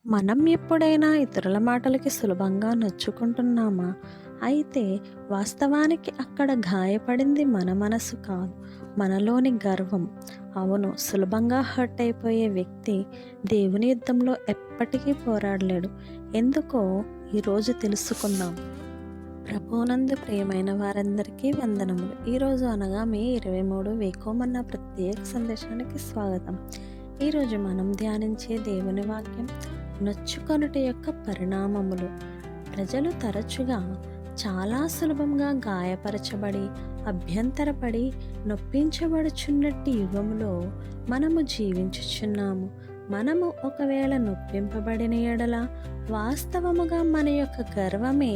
మనం ఎప్పుడైనా ఇతరుల మాటలకి సులభంగా నొచ్చుకుంటున్నామా? అయితే వాస్తవానికి అక్కడ గాయపడింది మన మనసు కాదు, మనలోని గర్వం. అవును, సులభంగా హర్ట్ అయిపోయే వ్యక్తి దేవుని యుద్ధంలో ఎప్పటికీ పోరాడలేడు. ఎందుకో ఈరోజు తెలుసుకుందాం. ప్రభువునందు ప్రియమైన వారందరికీ వందనములు. ఈరోజు అనగా మే 23 వేకోమన్న ప్రత్యేక సందేశానికి స్వాగతం. ఈరోజు మనం ధ్యానించే దేవుని వాక్యం నొచ్చుకొనుట యొక్క పరిణామములు. ప్రజలు తరచుగా చాలా సులభంగా గాయపరచబడి, అభ్యంతరపడి, నొప్పించబడుచున్నట్టి యుగములో మనము జీవించుచున్నాము. మనము ఒకవేళ నొప్పింపబడిన ఎడల వాస్తవముగా మన యొక్క గర్వమే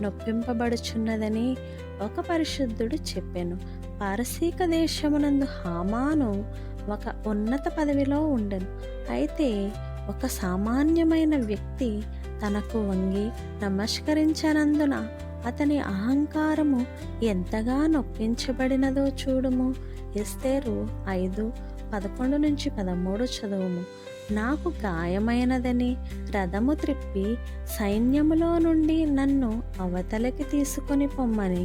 నొప్పింపబడుచున్నదని ఒక పరిశుద్ధుడు చెప్పెను. పారసీక దేశమునందు హామాను ఒక ఉన్నత పదవిలో ఉండెను. అయితే ఒక సామాన్యమైన వ్యక్తి తనకు వంగి నమస్కరించనందున అతని అహంకారము ఎంతగా నొప్పించబడినదో చూడుము. ఎస్తేరు 5:11-13 చదువుము. నాకు గాయమైనదని రథము త్రిప్పి సైన్యములో నుండి నన్ను అవతలకి తీసుకొని పొమ్మని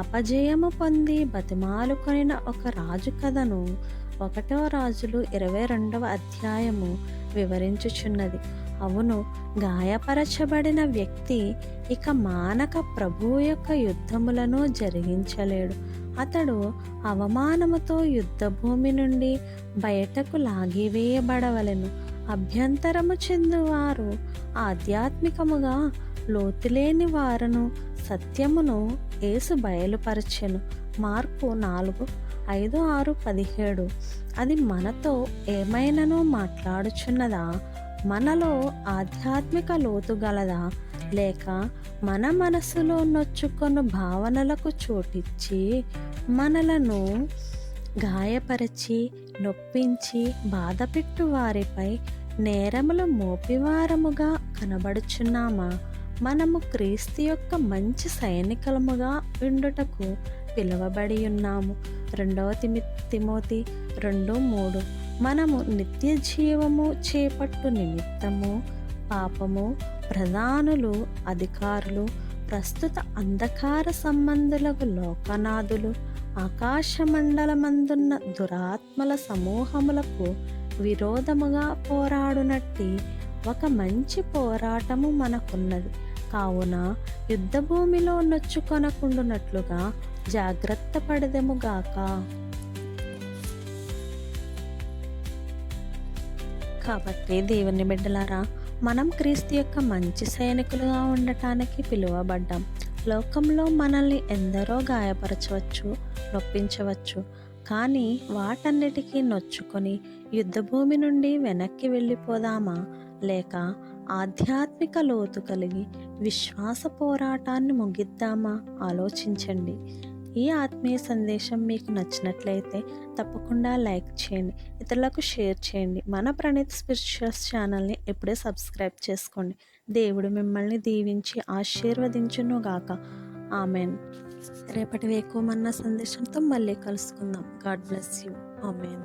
అపజయము పొంది బతిమాలుకొనిన ఒక రాజు కథను 1 రాజులు 22వ అధ్యాయము వివరించుచున్నది. అవును, గాయపరచబడిన వ్యక్తి ఇక మానక ప్రభువు యొక్క యుద్ధములను జరిగించలేడు. అతడు అవమానముతో యుద్ధభూమి నుండి బయటకు లాగివేయబడవలెను. అభ్యంతరము చెందువారు ఆధ్యాత్మికముగా లోతులేని వారును సత్యమును యేసు బయలుపరచెను. మార్కు 4:5-6-17. అది మనతో ఏమైనాను మాట్లాడుచున్నదా? మనలో ఆధ్యాత్మిక లోతు గలదా? లేక మన మనసులో నొచ్చుకొను భావనలకు చోటిచ్చి మనలను గాయపరిచి నొప్పించి బాధపెట్టు వారిపై నేరములు మోపివారముగా కనబడుచున్నామా? మనము క్రీస్తు యొక్క మంచి సైనికులముగా ఉండుటకు పిలువబడి ఉన్నాము. 2 తిమోతి 2:3. మనము నిత్య జీవము చేపట్టు నిమిత్తము పాపము, ప్రధానులు, అధికారులు, ప్రస్తుత అంధకార సంబంధులకు లోకనాథులు, ఆకాశమండలమందున్న దురాత్మల సమూహములకు విరోధముగా పోరాడునట్టి ఒక మంచి పోరాటము మనకున్నది. కావున యుద్ధభూమిలో నొచ్చుకొనకుండునట్లుగా జాగ్రత్త పడదెముగాక. కాబట్టి దేవుని బిడ్డలారా, మనం క్రీస్తు యొక్క మంచి సైనికులుగా ఉండటానికి పిలువబడ్డాం. లోకంలో మనల్ని ఎందరో గాయపరచవచ్చు, నొప్పించవచ్చు. కానీ వాటన్నిటికీ నొచ్చుకొని యుద్ధభూమి నుండి వెనక్కి వెళ్ళిపోదామా? లేక ఆధ్యాత్మిక లోతు కలిగి విశ్వాస పోరాటాన్ని ముగిద్దామా? ఆలోచించండి. ఈ ఆత్మీయ సందేశం మీకు నచ్చినట్లయితే తప్పకుండా లైక్ చేయండి, ఇతరులకు షేర్ చేయండి. మన ప్రణీత్ స్పిరిచువల్స్ ఛానల్ని ఇప్పుడే సబ్స్క్రైబ్ చేసుకోండి. దేవుడు మిమ్మల్ని దీవించి ఆశీర్వదించునుగాక. ఆమెన్. రేపటి వేకువమన్న సందేశంతో మళ్ళీ కలుసుకుందాం. God bless you. ఆమెన్.